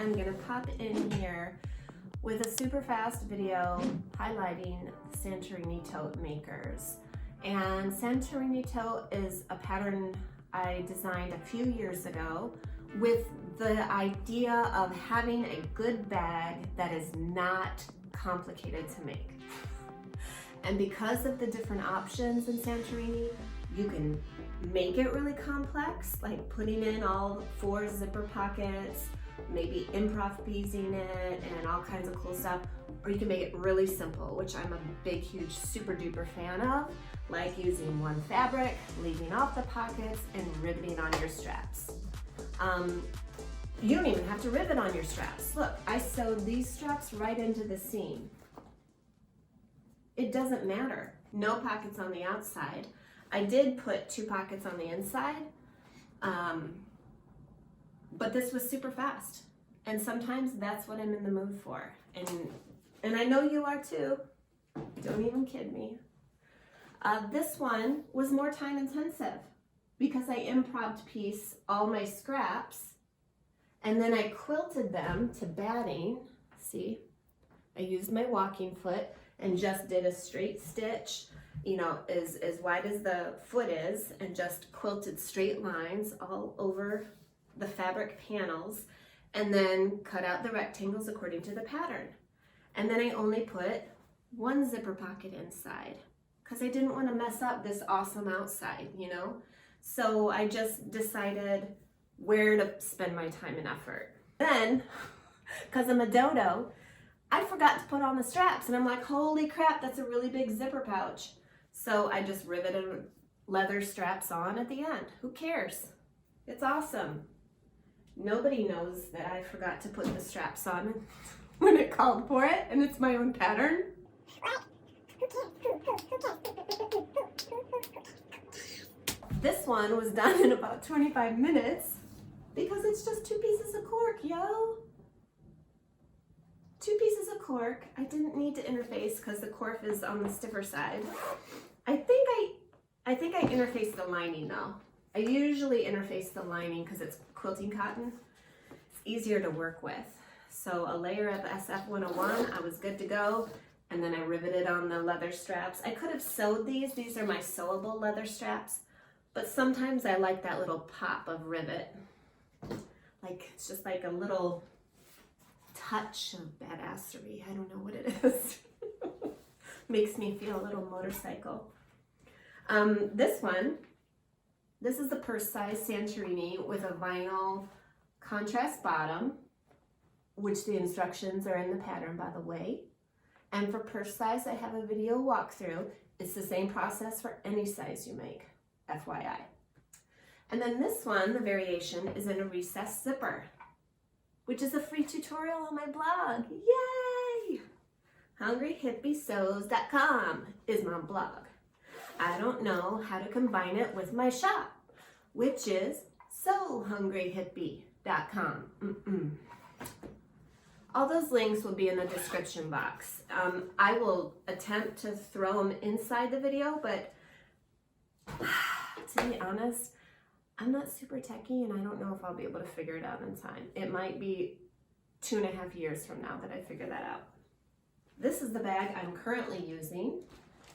am gonna pop in here with a super fast video highlighting Santorini Tote makers. And Santorini Tote is a pattern I designed a few years ago with the idea of having a good bag that is not complicated to make. And because of the different options in Santorini, you can make it really complex, like putting in all 4 zipper pockets, maybe improv piecing it and all kinds of cool stuff, or you can make it really simple, which I'm a big, huge, super duper fan of, like using one fabric, leaving off the pockets, and riveting on your straps. You don't even have to rivet on your straps. Look, I sewed these straps right into the seam. It doesn't matter. No pockets on the outside. I did put 2 pockets on the inside, but this was super fast. And sometimes that's what I'm in the mood for. And I know you are too. Don't even kid me. This one was more time intensive because I improv pieced all my scraps and then I quilted them to batting. See, I used my walking foot and just did a straight stitch, you know, as wide as the foot is, and just quilted straight lines all over the fabric panels, and then cut out the rectangles according to the pattern. And then I only put 1 zipper pocket inside because I didn't want to mess up this awesome outside, you know? So I just decided where to spend my time and effort. Then, because I'm a dodo, I forgot to put on the straps, and I'm like, holy crap, that's a really big zipper pouch. So I just riveted leather straps on at the end. Who cares? It's awesome. Nobody knows that I forgot to put the straps on when it called for it, and it's my own pattern. This one was done in about 25 minutes because it's just 2 pieces of cork, yo. 2 pieces of cork. I didn't need to interface because the cork is on the stiffer side. I think I interfaced the lining though. I usually interface the lining because it's quilting cotton. It's easier to work with. So a layer of SF101, I was good to go. And then I riveted on the leather straps. I could have sewed these. These are my sewable leather straps. But sometimes I like that little pop of rivet. Like, it's just like a little touch of badassery. I don't know what it is. Makes me feel a little motorcycle. This is the purse size Santorini with a vinyl contrast bottom, which the instructions are in the pattern, by the way. And for purse size, I have a video walkthrough. It's the same process for any size you make, FYI. And then this one, the variation, is in a recessed zipper, which is a free tutorial on my blog. Yay! HungryHippieSews.com is my blog. I don't know how to combine it with my shop, which is SoHungryHippie.com. All those links will be in the description box. I will attempt to throw them inside the video, but to be honest, I'm not super techie and I don't know if I'll be able to figure it out in time. It might be 2.5 years from now that I figure that out. This is the bag I'm currently using.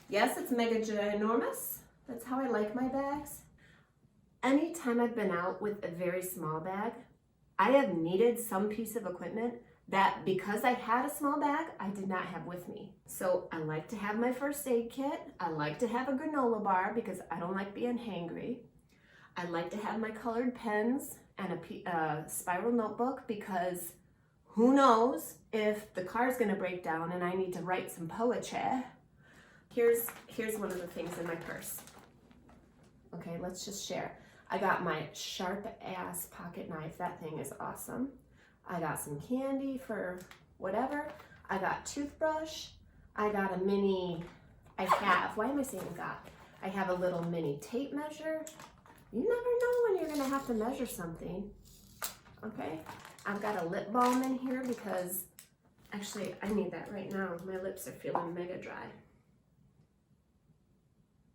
Yes, it's mega ginormous. That's how I like my bags. Anytime I've been out with a very small bag, I have needed some piece of equipment that, because I had a small bag, I did not have with me. So I like to have my first aid kit. I like to have a granola bar because I don't like being hangry. I like to have my colored pens and a spiral notebook because who knows if the car's gonna break down and I need to write some poetry. Here's one of the things in my purse. Okay, let's just share. I got my sharp ass pocket knife. That thing is awesome. I got some candy for whatever. I got toothbrush. I got a mini, I have a little mini tape measure. You never know when you're gonna have to measure something. Okay, I've got a lip balm in here because actually I need that right now. My lips are feeling mega dry.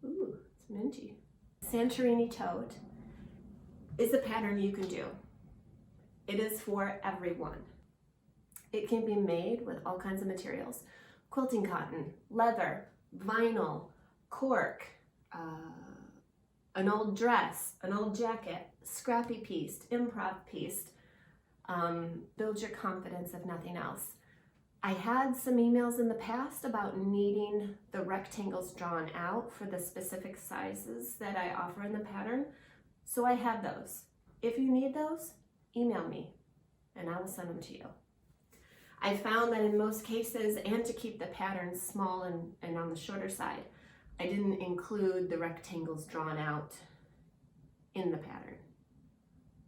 Ooh, it's minty. Santorini Tote is a pattern you can do. It is for everyone. It can be made with all kinds of materials. Quilting cotton, leather, vinyl, cork, an old dress, an old jacket, scrappy piece, improv piece. Build your confidence if nothing else. I had some emails in the past about needing the rectangles drawn out for the specific sizes that I offer in the pattern. So I have those. If you need those, email me and I will send them to you. I found that in most cases, and to keep the pattern small and on the shorter side, I didn't include the rectangles drawn out in the pattern.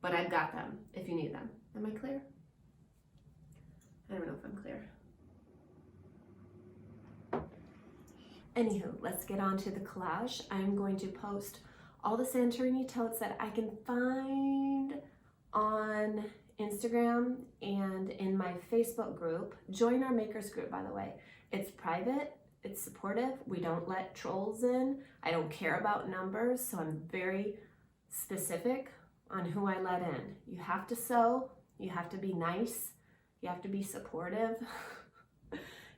But I've got them if you need them. Am I clear? I don't know if I'm clear. Anywho, let's get on to the collage. I'm going to post all the Santorini totes that I can find on Instagram and in my Facebook group. Join our makers group, by the way. It's private, it's supportive. We don't let trolls in. I don't care about numbers, so I'm very specific on who I let in. You have to sew, you have to be nice, you have to be supportive.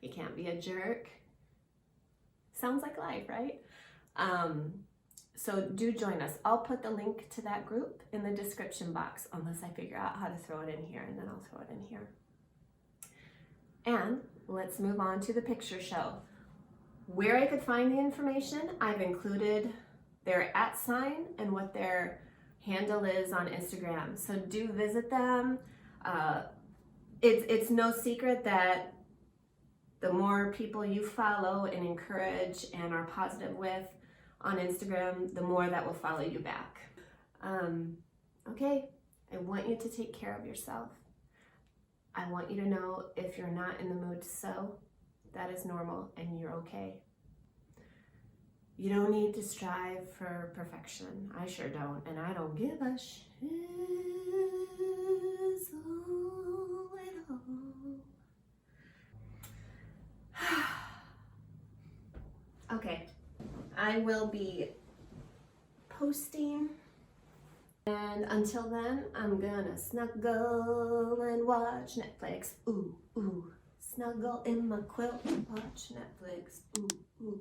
You can't be a jerk. Sounds like life, right? So do join us. I'll put the link to that group in the description box, unless I figure out how to throw it in here, and then I'll throw it in here. And let's move on to the picture show. Where I could find the information, I've included their @ and what their handle is on Instagram. So do visit them. It's no secret that the more people you follow and encourage and are positive with on Instagram, the more that will follow you back. Okay, I want you to take care of yourself. I want you to know if you're not in the mood to sew, that is normal and you're okay. You don't need to strive for perfection. I sure don't, and I don't give a shizzle at all. Okay, I will be posting, and until then, I'm gonna snuggle and watch Netflix. Ooh, ooh, snuggle in my quilt and watch Netflix. Ooh, ooh.